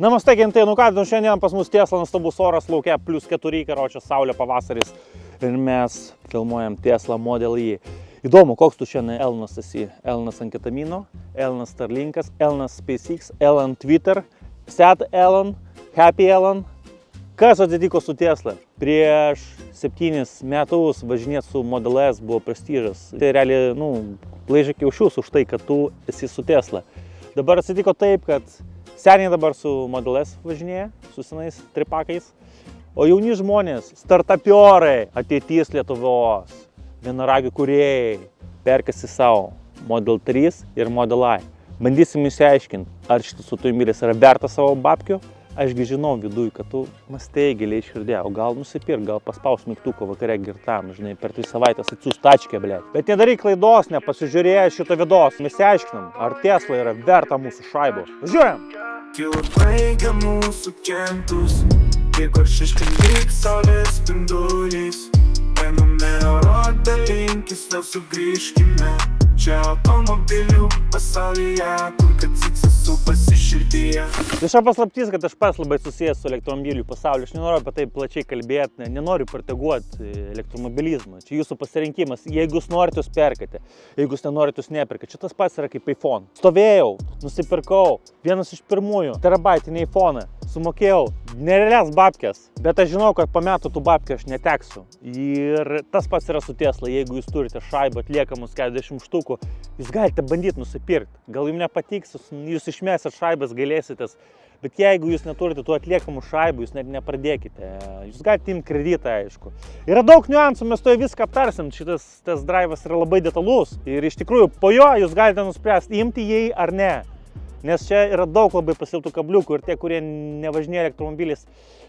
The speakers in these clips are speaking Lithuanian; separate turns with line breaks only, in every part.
Namaste, gentai, nu ką, šiandien pas mus Tesla nuostabus oras laukia, +4, karočią, saulė, pavasaris. Ir mes filmuojam Tesla Model Y. Įdomu, koks tu šiandien Elonas esi. Elonas ant ketamino, Elonas Starlinkas, Elonas SpaceX, Elon Twitter, Sad Elon, Happy Elon. Kas atsitiko su Tesla? Prieš 7 metus važinėti su Model S buvo prestižas. Tai realiai, laižė kiaušius už tai, kad tu esi su Tesla. Dabar atsitiko taip, kad seniai dabar su Model S važinėja, su senais tripakais, o jauni žmonės, startapiorai, ateitis Lietuvos, vienaragių kūrėjai, perkasi savo Model 3 ir Model Y. Bandysim išsiaiškinti, ar šitas automobilis yra vertas savo babkių. Ašgi žinau viduj, kad tu mąstei giliai širdė, o gal nusipirk, gal paspaus mygtuko vakare girtam, žinai, per 3 savaitės atsiūs tačkę, blėt. Bet nedaryk klaidos, nepasižiūrėję šito vidos. Mes aiškinam, ar Tesla yra verta mūsų šaibo. Važiuojam!
Kilo baigia mūsų kentus, jeigu aš iškelyk saulės spindulys. Paimame oro dalinkis, vėl sugrįžkime. Čia automobilių pasaulyje, kur kad cicisų pasiširdyje.
Vieša paslaptis, kad aš pats labai susijęs su elektromobilių pasauliu. Aš nenoriu apie tai plačiai kalbėti, nenoriu proteguoti elektromobilizmą. Čia jūsų pasirinkimas. Jeigu jūs norite, jūs perkate. Jeigu jūs nenorite, jūs neperkate. Čia tas pats yra kaip iPhone. Stovėjau, nusipirkau, vienas iš pirmųjų, terabaitinį iPhone'ą. Sumokėjau nerealias babkės, bet aš žinau, kad po metų tų babkių aš neteksiu. Ir tas pats yra su Tesla. Jeigu jūs turite šaibą atliekamus 40 štukų, jūs galite bandyti nusipirkti. Gal jums nepatiks, jūs išmesit šaibas, gailėsitės. Bet jeigu jūs neturite tų atliekamų šaibų, jūs net nepradėkite. Jūs galite imti kreditą, aišku. Yra daug niuansų, mes to viską aptarsim. Šitas test drive'as yra labai detalus. Ir iš tikrųjų, po jo jūs galite nuspręsti, imti jį ar ne. Nes čia yra daug labai pasiltų kabliukų ir tie, kurie nevažinėja elektromobilis,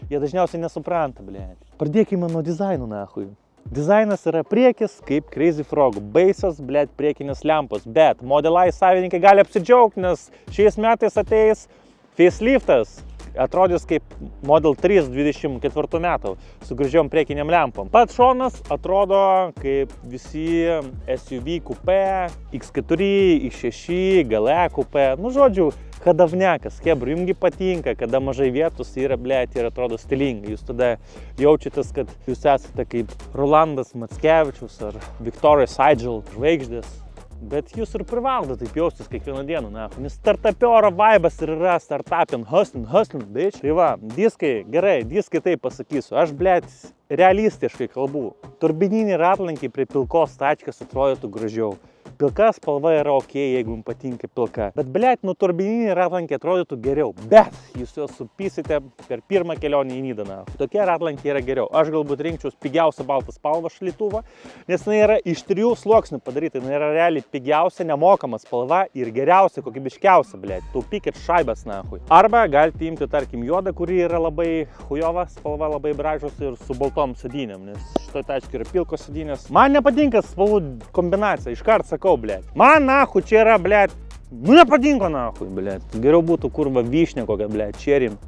jie dažniausiai nesupranta, blėt. Pradėkime nuo dizaino, nahui. Dizainas yra priekis kaip Crazy Frog, baisios, blėt, priekinės lempos. Bet Model Y savininkai gali apsidžiaugti, nes šiais metais ateis faceliftas. Atrodys kaip Model 3 24 metų su gražiom priekiniam lempom. Pats šonas atrodo kaip visi SUV kupė, X4, X6, GLE kupė. Žodžiu, kadavnekas, hebra, jumgi patinka, kada mažai vietos yra, blėt, ir atrodo stilingai. Jūs tada jaučiatės, kad jūs esate kaip Rolandas Mackevičius ar Victoria Seidel žvaigždės. Bet jūs ir privalote taip jaustis kiekvieną dieną, nes startapioro vaibas ir yra startapin, hustling, bitch. Tai va, diskai, gerai, diskai taip pasakysiu, aš, blėt, realistiškai kalbu. Turbininiai ratlankiai prie pilkos tačkės atrodytų gražiau. Pilka spalva yra ok, jeigu jums patinka pilka. Bet, blėt, turbininiai ratlankiai atrodytų geriau. Bet jūs juos supysite per pirmą kelionę į Nidą. Tokie ratlankiai yra geriau. Aš galbūt rinkčiaus pigiausią baltą spalvą šaldytuvą, nes jinai yra iš 3 sluoksnių padaryta. Jinai yra realiai pigiausia, nemokama spalva ir geriausia, kokybiškiausia, blėt. Taupykit šaibas, nahui. Arba galite imti, tarkim, juodą, kuri yra labai hujova, spalva labai bražos ir su baltom sėdynėm, nes šitoj tačkai yra pilkos sėdynės. Man nepatinka spalvų kombinacija, iškart sakau, blėt. Man, nahui, čia yra, blėt, nepatinka, nahui, blėt. Geriau būtų kurva vyšnė kokia, blėt, čerim.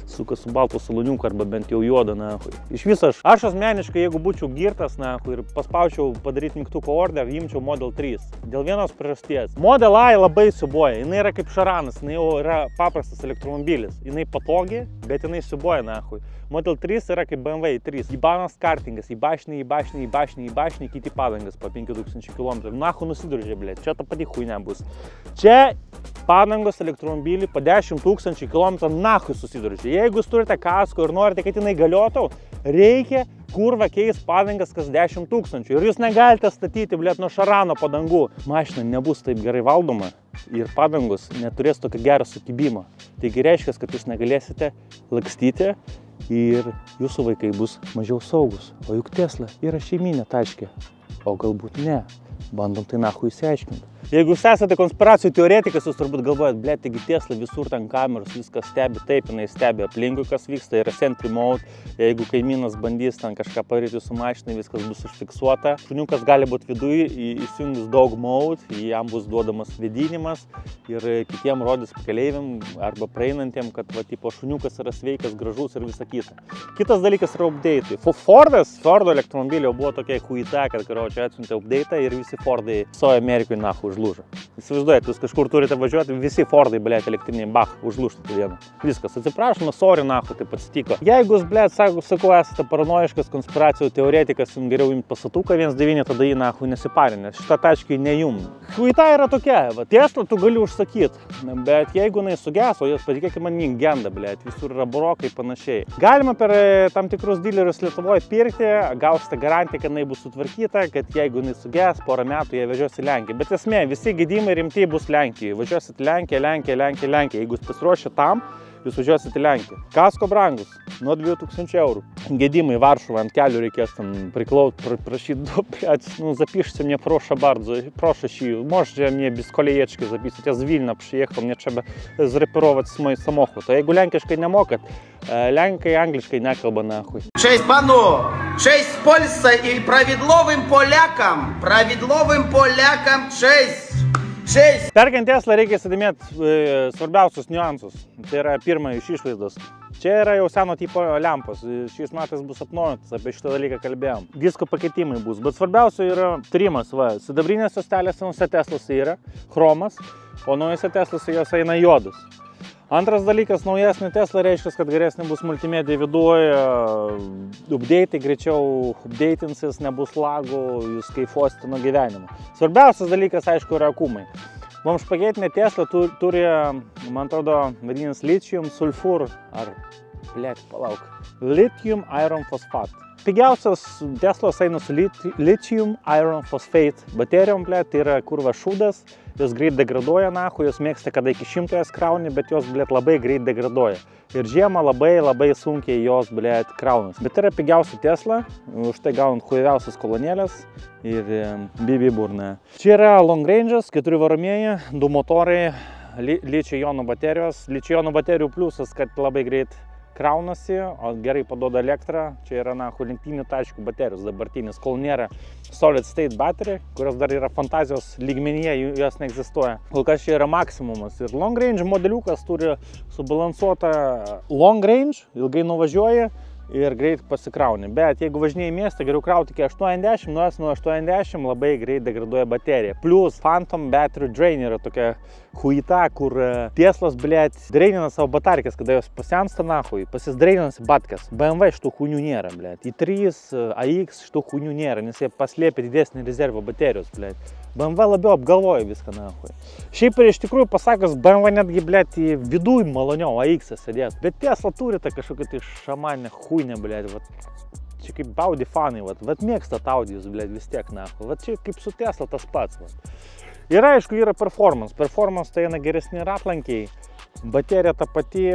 Suka su baltu saloniuku arba bent jau juodą, nahui. Iš viso aš asmeniškai, jeigu būčiau girtas, nahui, ir paspaučiau padaryti mygtuko order, imčiau Model 3. Dėl vienos priežasties. Model Y labai siubuoja. Jinai yra kaip šaranas, jinai jau yra paprastas elektromobilis. Jinai patogi, bet jinai siubuoja, nahui. Model 3 yra kaip BMW 3. Įbanas kartingas, įbašniai, kiti padangas po 5000 km. Nahui nusiduržiai, blėt. Čia ta pati huinė bus. Čia padangos elektromobilį po 10 000 km nahui susiduržiai. Jeigu jūs turite kasko ir norite, kad jinai galiotų, reikia kurva keis padangas kas 10 000. Ir jūs negalite statyti, blėt, nuo šarano padangų. Mašina nebus taip gerai valdoma ir padangos neturės tokio gero sukibimo. Taigi reiškia, kad jūs negalėsite lakstyti ir jūsų vaikai bus mažiau saugus. O juk Tesla yra šeiminė tačkė. O galbūt ne. Bandom tai nahui įsiaiškinti. Jeigu jūs esate konspiracijų teoretikas, jūs turbūt galvojat, blėt, taigi Tesla visur ten kameros, viskas stebi, taip, jinai stebi aplinkui, kas vyksta, yra sentry mode. Jeigu kaimynas bandys ten kažką padaryti su mašinai, viskas bus užfiksuota. Šuniukas gali būti viduje, įsijungus dog mode, jam bus duodamas vėdinimas ir kitiem rodys keleiviam arba praeinantiem, kad va, tipo, šuniukas yra sveikas, gražus ir visa kita. Kitas dalykas yra update. Fordo elektromobilio buvo tokia huita, kad karočią atsiuntė update ir visi Fordai savo Amerikoje nahui užlūžo. Įsivaizduojate, jūs kažkur turite važiuoti, visi Fordai, blėt, elektriniai, bach, užlūžti vieną. Viskas, atsiprašoma, sorry, nahu, taip atsitiko. Jeigu jūs, blėt, sakau, esate paranoiškas konspiracijų teoretikas, jums geriau imti pasatuką 1.9, tada į nahu nesiparinės. Šitą taškį ne jum. Huita yra tokia, va, Tesla tu gali užsakyti, bet jeigu jinai sugeso, jos patikėkime man genda, blėt, visur yra burokai panašiai. Galima per tam tikrus dilerius Lietuvoje pirkti, gausite garantiją, kad jinai bus sutvarkyta, kad jeigu jinai suges, porą metų jie vežios į Lenkiją. Bet esmė, visi gedimai rimtai bus Lenkijoje. Važiuosit Lenkiją. Jeigu jūs pasiruošite tam, jūs važiuosit į Lenkiją. Kasko brangus, nuo 2000 eurų. Gedimai Varšuvą ant kelių reikės там prašyti, ну, запишите мне прошлый ши, можете мне без колеечки записать, я з Вільна приїхав, мені треба зрепарувати мій самоход. А якщо ленкішкою не мокать, ленка і англійською не kalba нахуй.
Честь пану, честь Польща і правідловим полякам честь.
Perkant Teslą reikia įsidėmėti svarbiausius niuansus. Tai yra pirma iš išvaizdos. Čia yra jau seno tipo lempos. Šiais metais bus atnaujintas, apie šitą dalyką kalbėjom. Disko pakeitimai bus, bet svarbiausia yra trimas. Sidabrinės juostelės senose Teslose yra chromas, o naujose Teslose jos eina juodus. Antras dalykas, naujesnė Tesla reiškia, kad geresnė bus multimedija viduje, update, greičiau updatinsis, nebus lagų, jūs kaifuosite nuo gyvenimo. Svarbiausias dalykas, aišku, yra akumai. Mums pakeitinė Tesla turi, man atrodo, vadinasi lithium sulfur, ar, blėt, palauk, lithium iron phosphate. Pigiausias Teslos eina su lithium iron phosphate baterijom, blėt, tai yra kurva šūdas. Jos greit degraduoja, nahu, jos mėgsta, kada iki 100 jas krauni, bet jos, blėt, labai greit degraduoja. Ir žiemą labai sunkiai jos, blėt, kraunas. Bet yra pigiausia Tesla, už tai gaunant huiviausias kolonėlės ir bibi burna. Čia yra long range'as, 4 varomieji, 2 motorai, ličio-jonų baterijos. Ličio-jonų baterijų pliusas, kad labai greit kraunasi, o gerai paduoda elektrą. Čia yra, nahu, lenktinių taškų baterijos dabartinis, kol nėra solid state battery, kurios dar yra fantazijos lygmenyje, jos neegzistuoja. Kol kas čia yra maksimumas. Ir long range modeliukas turi subalansuotą long range, ilgai nuvažiuoja ir greit pasikrauni. Bet jeigu važinėjai į miestą, geriau krauti iki 80, nuo 80 labai greit degraduoja baterija. Plus Phantom Battery Drain yra tokia huita, kur Teslos, blėt, drainina savo batarkės, kada jos pasiansta nahui, pasisdrainasi batkas. BMW šitų huinių nėra, blėt. i3, AX šitų huinių nėra, nes jie paslėpia didesnį rezervą baterijos, blėt. BMW labiau apgalvoja viską nahui. Šiaip ir iš tikrųjų pasakas, BMW netgi, blėt, į viduj maloniau AX sėdės. Bet Tesla turi tą kažkokią tai šamanę huinę, blėt, čia kaip Audi fanai, vat mėgstat Audijus, blėt, vis tiek nahui. Vat čia kaip su Tesla tas pats, vat. Ir aišku, yra performance. Performance tai eina geresni ratlankiai, baterija ta pati,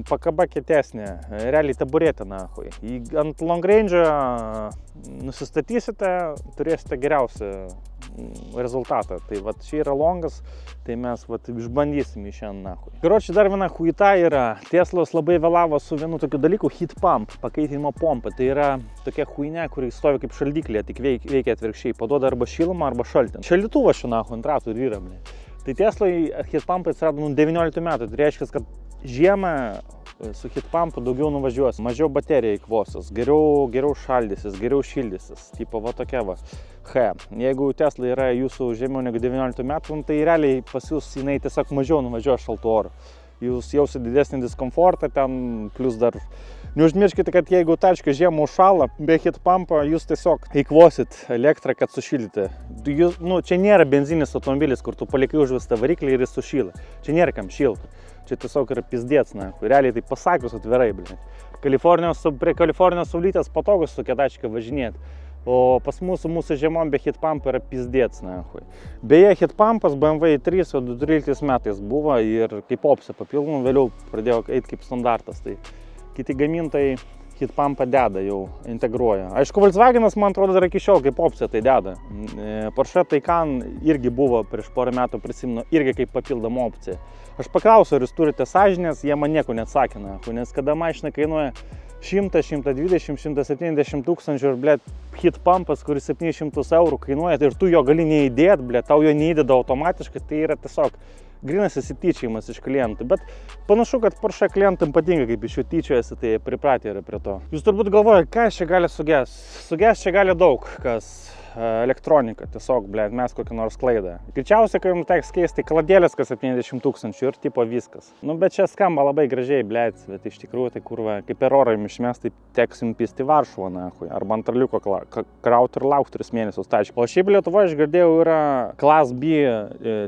pakaba kietesnė, realiai taburetė nahui. Ant long range nusistatysite, turėsite geriausią rezultatą. Tai vat čia yra longas, tai mes vat išbandysim į šiandien nahui. Karočiui, dar viena huita yra. Teslos labai vėlavo su vienu tokiu dalyku heat pump, pakaitinimo pompa. Tai yra tokia huinė, kuri stovi kaip šaldyklė, tik veikia atvirkščiai, paduoda arba šilumą, arba šaltį. Šaldytuvas šiuo nahui ant ratų ir yra. Tai Teslai heat pumpai atsirado 19 metų. Tai reiškia, kad žiemą su heat pumpu daugiau nuvažiuos, mažiau baterija įkvosios, geriau šaldysis, geriau šildysis. Tipo va tokia va. Jeigu Tesla yra jūsų žemiau negu 19 metų, tai realiai pas jūs jinai tiesiog mažiau nuvažiuos šaltų orų. Jūs jausite didesnį diskomfortą ten, plus dar neužmirškite, kad jeigu tačka žiemą užšąla, be heat pumpo jūs tiesiog eikvosit elektrą, kad sušildyti. Čia nėra benzinis automobilis, kur tu palikai užvestą variklį ir jis sušyla. Čia nėra kam šilti. Čia tiesiog yra pizdėts, realiai tai pasakius atvirai, blin. Prie Kalifornijos saulytės patogus su kėdačka važinėti. O pas mūsų žiemom be heat pump yra pizdėts, nahui. Beje, heat pumpas BMW i3 jau 2013 metais buvo ir kaip opcija papildomų, vėliau pradėjo eiti kaip standartas. Tai kiti gamintojai heat pumpą deda, jau integruoja. Aišku, Volkswagenas, man atrodo, dar iki šiol kaip opcija tai deda. Porsche Taycan irgi buvo prieš porą metų, prisimenu, irgi kaip papildoma opcija. Aš paklausiau, ar jūs turite sąžinės, jie man nieko neatsakė, nes kada mašina kainuoja 100, 120, 170 tūkstančių ir, blėt, heat pumpas, kuris 700 eurų kainuoja, ir tu jo gali neįdėt, blėt, tau jo neįdeda automatiškai, tai yra tiesiog grynas įsityčiajimas iš klientų. Bet panašu, kad Porsche klientam patinka, kaip iš jų tyčiojasi, tai pripratę yra prie to. Jūs turbūt galvojate, kas čia gali sugesti. Sugesti čia gali daug kas. elektronika, tiesiog, blėt, mes kokią nors klaidą. Greičiausiai, kai jums teks keisti kaladėlės, kas 70 000 ir tipo viskas. Nu, bet čia skamba labai gražiai, blėt, bet iš tikrųjų tai kurva, kaip erorai išmest, tai teks jums pisti Varšuvą, nahui, arba ant raliuko krauti ir laukti 3 mėnesius tačiau. O šiaip Lietuvoje, aš girdėjau, yra Class B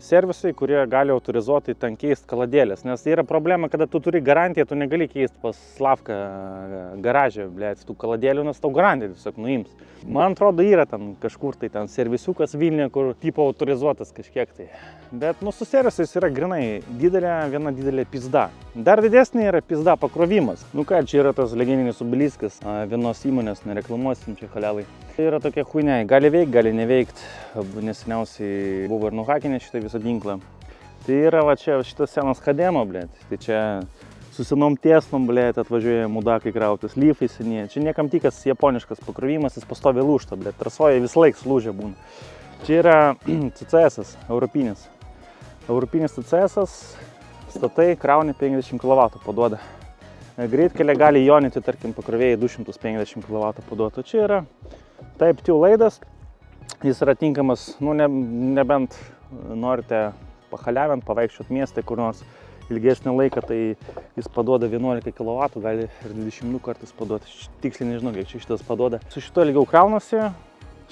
servisai, kurie gali autorizuoti ten keisti kaladėlės, nes yra problema, kada tu turi garantiją, tu negali keisti pas Slavką garažę, blėt, tų kaladėlių, nes tau garantiją tiesiog nuims. Man atrodo, yra ten kažkur tai ten servisiukas Vilniuje, kur tipo autorizuotas kažkiek tai. Bet nu su servisais yra grinai viena didelė pizda. Dar didesnė yra pizda pakrovimas. Nu ką, čia yra tas legendinis obeliskas vienos įmonės, nereklamuosim čia halelai. Tai yra tokia chuinia, gali veikt, gali neveikt. Neseniausiai buvo ir nuhakinę šitą visą ginklą. Tai yra va čia šitas senas Kademo, blėt. Tai čia su senom Teslom, blėt, atvažiuoja mudakai krautis, lyfai seniai. Čia niekam tikas japoniškas pakrovimas, jis pastoviai lūžta, blėt, trasoje vis laik slūžia būna. Čia yra CCS, europinis. Europinis CCS, statai, krauni 50 kW paduoda. Greitkelė gali jonyti, tarkim, pakrovėjai 250 kW paduoda. Čia yra Type 2 laidas, jis yra tinkamas, nu nebent norite pahaliavint, pavaikščiot miestą kur nors ilgesnį laiką, tai jis paduoda 11 kW, gali ir 20 kartais paduoti. Tiksliai nežinau, kiek čia šitas paduoda. Su šito ilgiau kraunasi,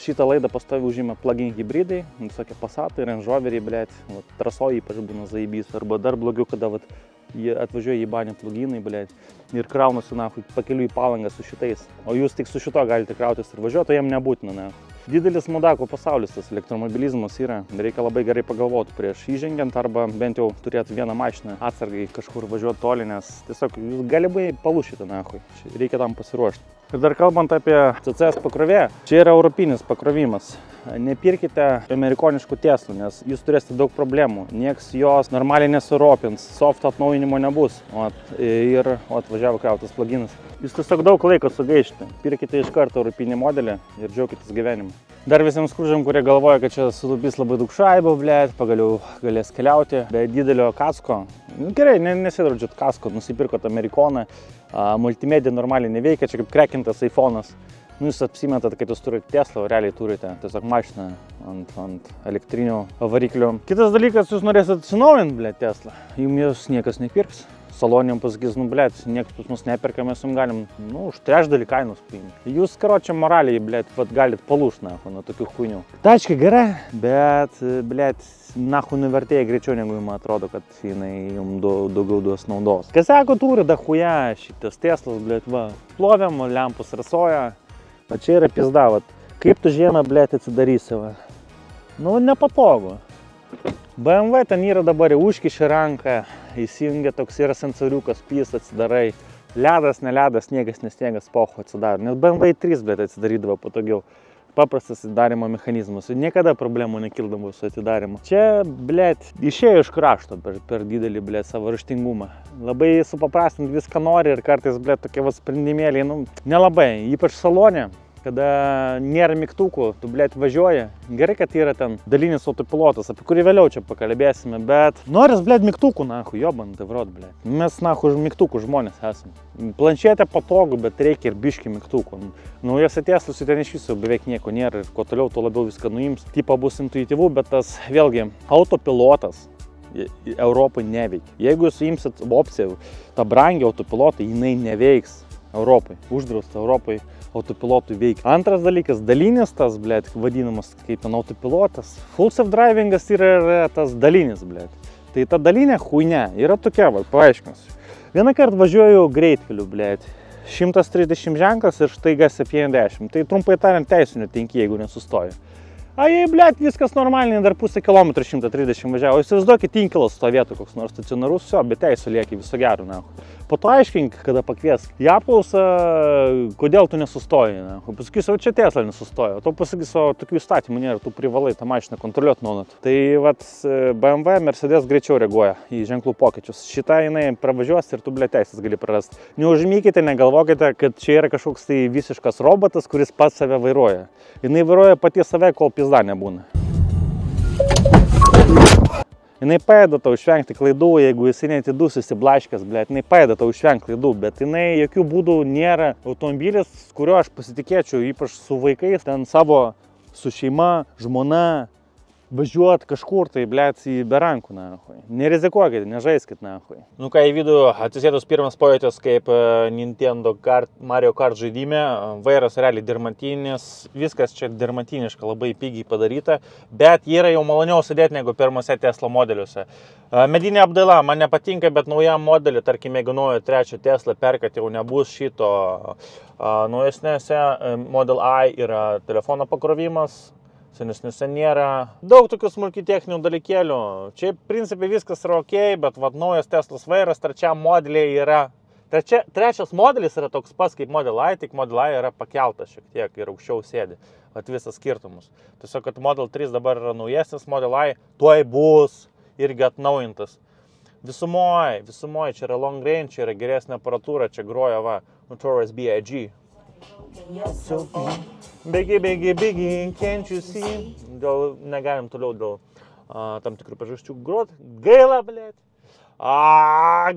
šitą laidą pastoviai užima plug-in hybridai, visokie Passatai, Range Roveriai, blėt, trasoje ypač būna zaibys, arba dar blogiau, kada vat, jie atvažiuoja į banį pluginai, blėt, ir kraunasi, nahui, pakeliu į Palangą su šitais. O jūs tik su šito galite krautis ir važiuoti, o jiem nebūtina, ne. Didelis mudako pasaulis, tas elektromobilizmas yra. Reikia labai gerai pagalvoti prieš įžengiant arba bent jau turėti vieną mašiną atsargai kažkur važiuoti toli, nes tiesiog jūs galimai palūšite, nahui. Reikia tam pasiruošti. Ir dar kalbant apie CCS pakrovėją, čia yra europinis pakrovimas. Nepirkite amerikoniškų Teslų, nes jūs turėsite daug problemų. Nieks jos normaliai nesuropins, soft atnaujinimo nebus. Ir atvažiavo krautas pluginas. Jūs tiesiog daug laiko sugaišite. Pirkite iš karto europinį modelį ir džiaukitės gyvenimu. Dar visiems skružiam, kurie galvoja, kad čia sutaupys labai daug šaibų, blėt, pagaliau galės keliauti be didelio kasko. Gerai, nesidraudžiat kasko, nusipirkot Amerikoną, multimedija normaliai neveikia, čia kaip krekintas iPhone'as. Nu, jūs apsimetat, kad jūs turite Teslą, o realiai turite tiesiog mašiną ant elektrinių variklių. Kitas dalykas, jūs norėsit atsinaujinti, blėt, Teslą. Jums niekas nepirks. Salonėm pasakys, nu, blėt, niekas pas mus neperka, mes jums galim, nu, už trečdalį kainos paimti. Jūs, karočią, moraliai, blėt, galit palūšti, nahu, nuo tokių chuinių. Tačka gera, bet, blėt, nahu nuvertėja greičiau, negu jums atrodo, kad jinai jums daugiau duos naudos. Kas sako, turi da chuja šitas Teslas, blėt, va, ploviam, lempus rasoja. O čia yra pizda, va, kaip tu žiemą, blėt, atsidarysi, va. Nu, nepatogu. BMW ten yra dabar užkiši ranką, įsijungia toks yra sensoriukas, pys atsidarai, ledas, neledas, sniegas, nesniegas, pocho atsidaro, nes BMW 3, bet atsidarydavo patogiau. Paprastas atidarimo mechanizmas, niekada problemų nekildavo su atidarimu. Čia, blėt, išėjo iš krašto per didelį, blėt, savo raštingumą. Labai supaprastint viską nori ir kartais, blėt, tokie va sprendimėliai, nu, nelabai, ypač salone. Kada nėra mygtukų, tu, blėt, važiuoji. Gerai, kad yra ten dalinis autopilotas, apie kurį vėliau čia pakalbėsime, bet noris, blėt, mygtukų, nahu, jobant, davrot, blėt. Mes, nahu, mygtukų žmonės esame. Planšetė patogu, bet reikia ir biškį mygtukų. Naujose Teslose ten iš viso beveik nieko nėra ir kuo toliau, tuo labiau viską nuims. Tipo bus intuityvu, bet tas, vėlgi, autopilotas Europai neveikia. Jeigu jūs imsit opciją, tą brangį autopilotą, jinai neveiks Europai. Uždrausta Europai autopilotui veikia. Antras dalykas, dalinis tas, blėt, vadinamas kaip ten autopilotas. Full self-drivingas yra tas dalinis, blėt. Tai ta dalinė huinė yra tokia, va, paaiškinsiu. Vieną kartą važiuoju greitkeliu, blėt. 130 ženklas ir štaiga 70. Tai trumpai tariant teisinių tinki, jeigu nesustoju. A jei, blėt, viskas normaliai, dar pusę kilometrų 130 važiavo. Įsivaizduokit, tinkilas stovėtų koks nors stacionarus, bet teisų lieki viso gero, ne. Po to aiškink, kada pakviesk į apklausą, kodėl tu nesustoji, ne. Pasakys, o čia Tesla nesustojo. To pasakys, o tokių įstatymų nėra, tu privalai tą mašiną kontroliuoti nuolat. Tai vat, BMW, Mercedes greičiau reaguoja į ženklų pokyčius. Šitą jinai pravažiuos ir tu, blėt, teisės gali prarast. Neužmykite, negalvokite, kad čia yra kažkoks tai visiškas robotas, kuris pats save vairuoja. Jinai vairuoja pati save, kol pizda nebūna. Jinai padeda tau išvengti klaidų, jeigu jisai netidus įsiblaškęs, blėt, jinai padeda tau išvengti klaidų, bet jinai jokių būdų nėra automobilis, kurio aš pasitikėčiau, ypač su vaikais, ten savo su šeima, žmona, važiuot kažkur tai, blėt, į berankų, nahui. Nerizikuokit, nežaiskit, nahui. Nu ką, į vidų atsisėdus pirmas pojūtis, kaip Nintendo Mario Kart žaidime, vairas realiai dermatinis, viskas čia dermatiniška, labai pigiai padaryta, bet yra jau maloniau sėdėti negu pirmose Tesla modeliuose. Medinė apdaila man nepatinka, bet naujam modelį, tarkim, jeigu naujo trečio Tesla perkat, jau nebus šito. Naujesnėse Model I yra telefono pakrovimas, senesniuose nėra. Daug tokių smulkių techninių dalykėlių. Čia principai viskas yra ok, bet vat naujas Teslos vairas trečiam modeliai yra. Trečias modelis yra toks pats kaip Model I, tik Model I yra pakeltas šiek tiek ir aukščiau sėdi. Vat visas skirtumus. Tiesiog, kad Model 3 dabar yra naujesnis, Model I tuoj bus irgi atnaujintas. Visumoj, čia yra long range, čia yra geresnė aparatūra, čia groja va Notorious B.I.G. So, biggie, can't you see? Negalim toliau dėl tam tikrų priežasčių grot. Gaila, blėt.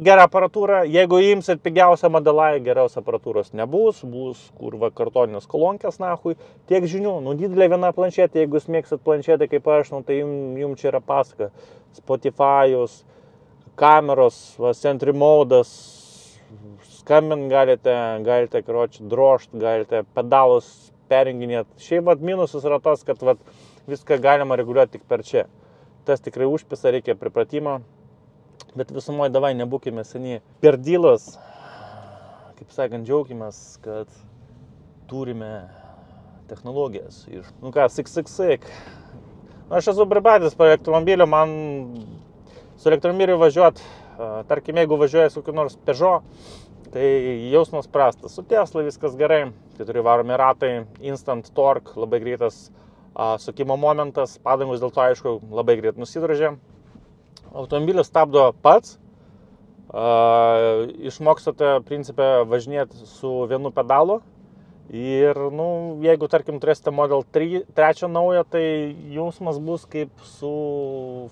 Gera aparatūra. Jeigu imsit pigiausią Model I, geriausios aparatūros nebus. Bus kur va kartoninės kolonkės, nahui. Tiek žinių. Nu, didelė viena planšetė. Jeigu jūs mėgstat planšetę kaip aš, nu, tai jums čia yra pasaka. Spotify'us, kameros, Sentry modas. Skambint galite drožt, galite pedalus perjunginėti. Šiaip vat minusas yra tas, kad vat viską galima reguliuoti tik per čia. Tas tikrai užpisa, reikia pripratimo. Bet visumoje davai nebūkime seni. Per dylos, kaip sakant, džiaugimės, kad turime technologijas. Nu ką, sik. Aš esu pripratęs prie elektromobilio, man su elektromobiliu važiuoti, tarkim, jeigu važiuoja su kokiu nors Peugeot, tai jausmas prastas. Su Tesla viskas gerai, 4 varomi ratai, instant torque, labai greitas sukimo momentas, padangos dėl to, aišku, labai greit nusidrožė. Automobilis stabdo pats, išmokstate principę važinėti su vienu pedalu ir, nu, jeigu, tarkim, turėsite Model 3 naują, tai jausmas bus kaip su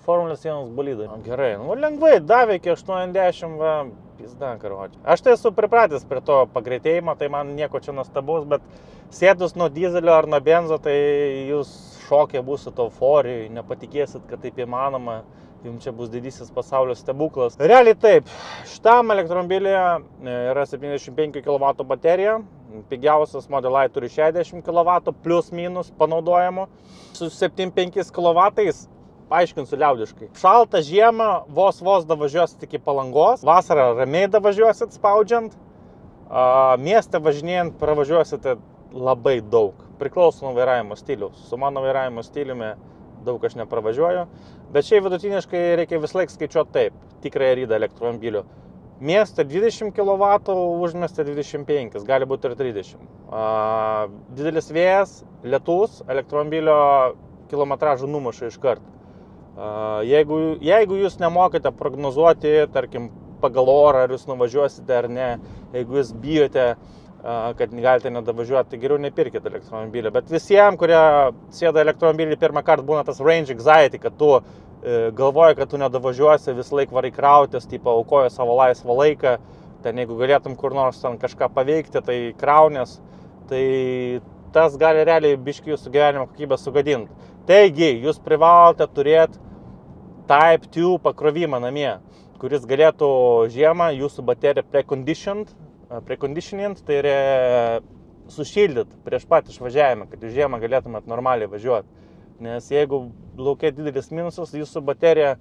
Formulės 1 bolidai. Gerai, nu, lengvai, davė iki 80, va, pizda, karoči. Aš tai esu pripratęs prie to pagreitėjimo, tai man nieko čia nuostabus, bet sėdus nuo dizelio ar nuo benzo, tai jūs šokė būsit euforijai, nepatikėsit, kad taip įmanoma. Jums čia bus didysis pasaulio stebuklas. Realiai taip, šitam elektromobilyje yra 75 kW baterija, pigiausias Model I turi 60 kW, plius minus panaudojimo. Su 75 kW, paaiškinsiu liaudiškai. Šaltą žiemą vos davažiuosit iki Palangos, vasarą ramiai davažiuosit spaudžiant, mieste važinėjant pravažiuosite labai daug. Priklauso nuo vairavimo stiliaus. Su mano vairavimo stiliumi daug aš nepravažiuoju, bet šiaip vidutiniškai reikia vis laik skaičiuoti taip, tikrąją rydą elektromobilių. Mieste 20 kW, užmieste 25, gali būti ir 30. Didelis vėjas, lietus, elektromobilio kilometražų numuša iš karto. Jeigu jūs nemokate prognozuoti, tarkim, pagal orą, ar jūs nuvažiuosite ar ne, jeigu jūs bijote, kad galite nedavažiuoti, tai geriau nepirkite elektromobilį. Bet visiems, kurie sėda elektromobilį pirmą kartą, būna tas range anxiety, kad tu galvoji, kad tu nedavažiuosi, vis laik varai krautis, tipo aukoja savo laisvą laiką, ten jeigu galėtum kur nors ten kažką paveikti, tai kraunės, tai tas gali realiai biškį jūsų gyvenimo kokybę sugadinti. Taigi, jūs privalote turėti Type 2 pakrovimą namie, kuris galėtų žiemą jūsų bateriją preconditionint, tai yra sušildyti prieš pat išvažiavimą, kad jūs žiemą galėtumėt normaliai važiuoti. Nes jeigu laukia didelis minusas, jūsų baterija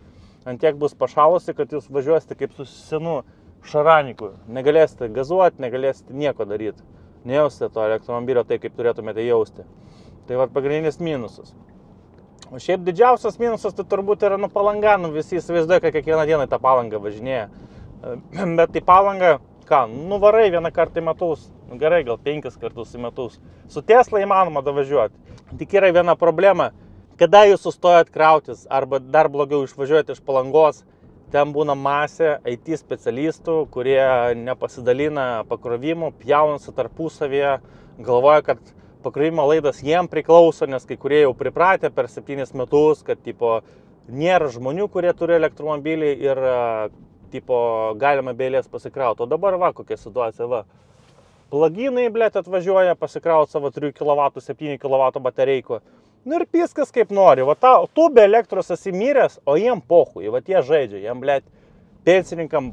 ant tiek bus pašalusi, kad jūs važiuosite kaip su senu šaraniku. Negalėsite gazuoti, negalėsite nieko daryti. Nejausite to elektromobilio tai, kaip turėtumėte jausti. Tai va pagrindinis minusas. O šiaip didžiausias minusas tai turbūt yra Palanga. Visi įsivaizduoja, kad kiekvieną dieną tą Palangą važinėja. Bet į Palangą ką, nuvarai vieną kartą į metus, gerai, gal 5 kartus į metus. Su Tesla įmanoma davažiuoti. Tik yra viena problema, kada jūs sustojat krautis, arba dar blogiau išvažiuojate iš Palangos, ten būna masė IT specialistų, kurie nepasidalina pakrovimu, pjaunasi tarpusavyje, galvoja, kad pakrovimo laidas jiem priklauso, nes kai kurie jau pripratę per 7 metus, kad tipo, nėra žmonių, kurie turi elektromobilį ir tipo, galima be eilės pasikrauti. O dabar va, kokia situacija, va. Pluginai, blėt, atvažiuoja pasikrauti savo 3 kW, 7 kW batereiko. Nu ir viskas kaip nori. Va tu be elektros esi miręs, o jiem pohui. Va jie žaidžia. Jiem, blėt, pensininkam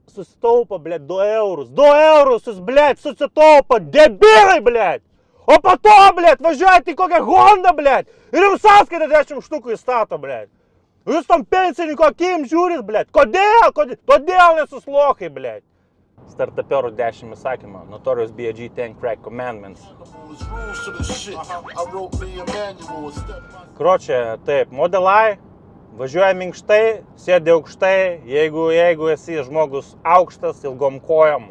susitaupo, blėt, 2 eurus. 2 eurus jūs, blėt, susitaupo. Debilai, blėt. O po to, blėt, važiuojate į kokią Hondą, blėt. Ir jums sąskaitą 10 štukų įstato, blėt. Jūs tam pensininko akim žiūrit, blėt. Kodėl? Todėl nesuslokai, blėt. Startuperų 10 įsakymą. Notorious B.I.G. 10 Crack Commandments. Kročia, taip, Model I, važiuoja minkštai, sėdi aukštai, jeigu esi žmogus aukštas, ilgom kojom,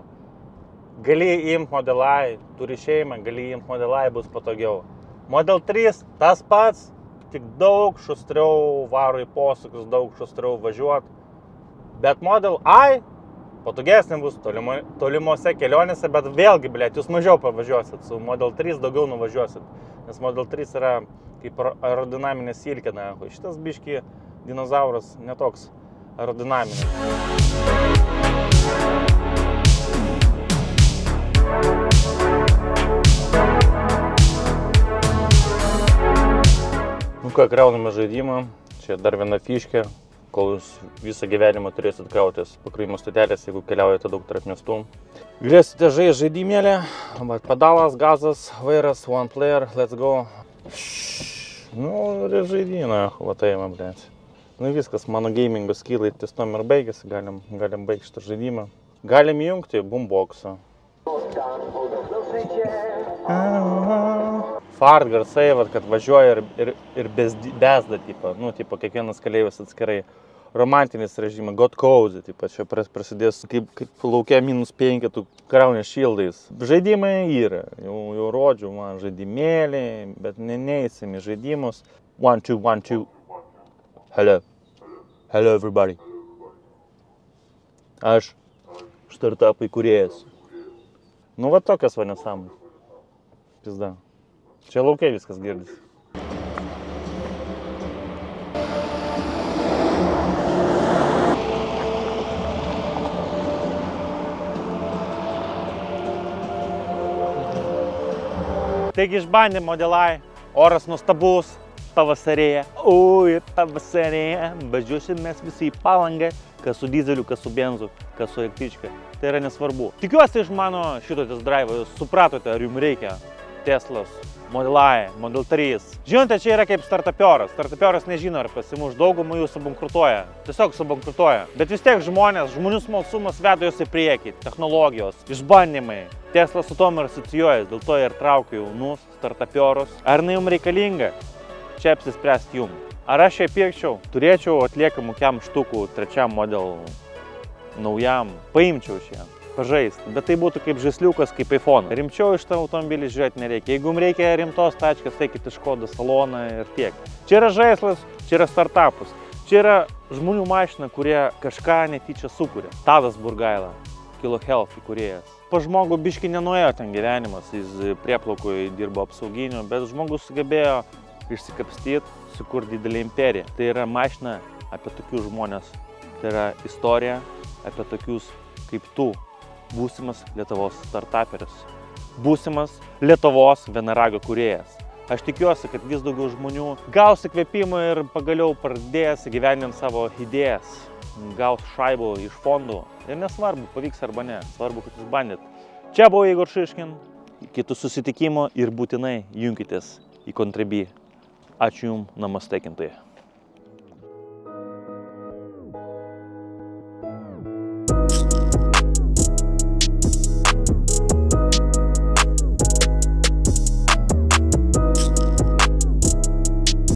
gali imti Model I, turi šeimą, gali imti Model I, bus patogiau. Model 3, tas pats, tik daug šustriau varo į posūkius, daug šustriau važiuot, bet Model I patogesnė bus tolimose kelionėse, bet vėlgi, blėt, jūs mažiau pavažiuosit, su Model 3 daugiau nuvažiuosit, nes Model 3 yra kaip aerodinaminė silkė, šitas biški dinozauras netoks aerodinaminis. Nu ką, krauname žaidimą, čia dar viena fiškė. Kol jūs visą gyvenimą turėsit krautis pakrovimo stotelės, jeigu keliaujate daug tarp miestų. Galėsite žaisti žaidimėlį, pedalas, gazas, vairas, one player, let's go. Nu, ir žaidimą, va tai man, blėt. Nu viskas, mano gamingo skillai ties tom ir baigėsi, galim baigti šitą žaidimą. Galim įjungti boomboxą. Fart garsai, kad važiuoja ir bezda, tipo, kiekvienas keleivis atskirai. Romantinis režimas, got cozy, čia prasidės kaip laukia -5, tu krauni šildais. Žaidimai yra, jau rodžiu man žaidimėlį, bet neįsim į žaidimus. 1, 2, 1, 2. Hello. Hello everybody. Aš startup įkūrėjas. Nu va tokias va nesąmonės. Pizda. Čia laukiai viskas girdisi. Taigi išbandėm Model I, oras nuostabus, pavasarėja. Ui, pavasarėja, važiuosim mes visi į Palangą, kas su dizeliu, kas su benzu, kas su električka. Tai yra nesvarbu. Tikiuosi iš mano šito test drive jūs supratote, ar jums reikia Teslos, Model I, Model 3. Žinote, čia yra kaip startuperas. Startuperas nežino, ar pasimuš, daugumą jų subankrutuoja. Tiesiog subankrutuoja. Bet vis tiek žmonių smalsumas veda jos į priekį. Technologijos, išbandymai. Tesla su tom ir asocijuojas, dėl to ir traukiu jaunus startuperus. Ar jums reikalinga? Čia apsispręsti jums. Ar aš ją pirkčiau? Turėčiau atliekamų kem štukų 3 model naujam. Paimčiau šią. Pažaisti, bet tai būtų kaip žaisliukas, kaip iPhone. Rimčiau iš tą automobilį žiūrėti nereikia. Jeigu jums reikia rimtos tačkas, eikite iš Škoda saloną ir tiek. Čia yra žaislas, čia yra startupas. Čia yra žmonių mašina, kurie kažką netyčia sukuria. Tadas Burgaila, Kilo Health įkūrėjas. Pa žmogų biški nenuėjo ten gyvenimas, jis prieplaukui dirbo apsauginiu, bet žmogus sugebėjo išsikapstyti, sukurti didelį imperiją. Tai yra mašina apie tokius žmonės. Tai yra istorija apie tokius kaip tu. Būsimas Lietuvos startuperis. Būsimas Lietuvos vienaragio kūrėjas. Aš tikiuosi, kad vis daugiau žmonių gaus įkvėpimą ir pagaliau pradės įgyvendinti savo idėjas. Gaus šaibų iš fondų. Ir nesvarbu, pavyks arba ne. Svarbu, kad jūs bandėt. Čia buvo Igor Šiškin. Kitų susitikimo ir būtinai junkitės į Contribui. Ačiū jums, namaste kintai.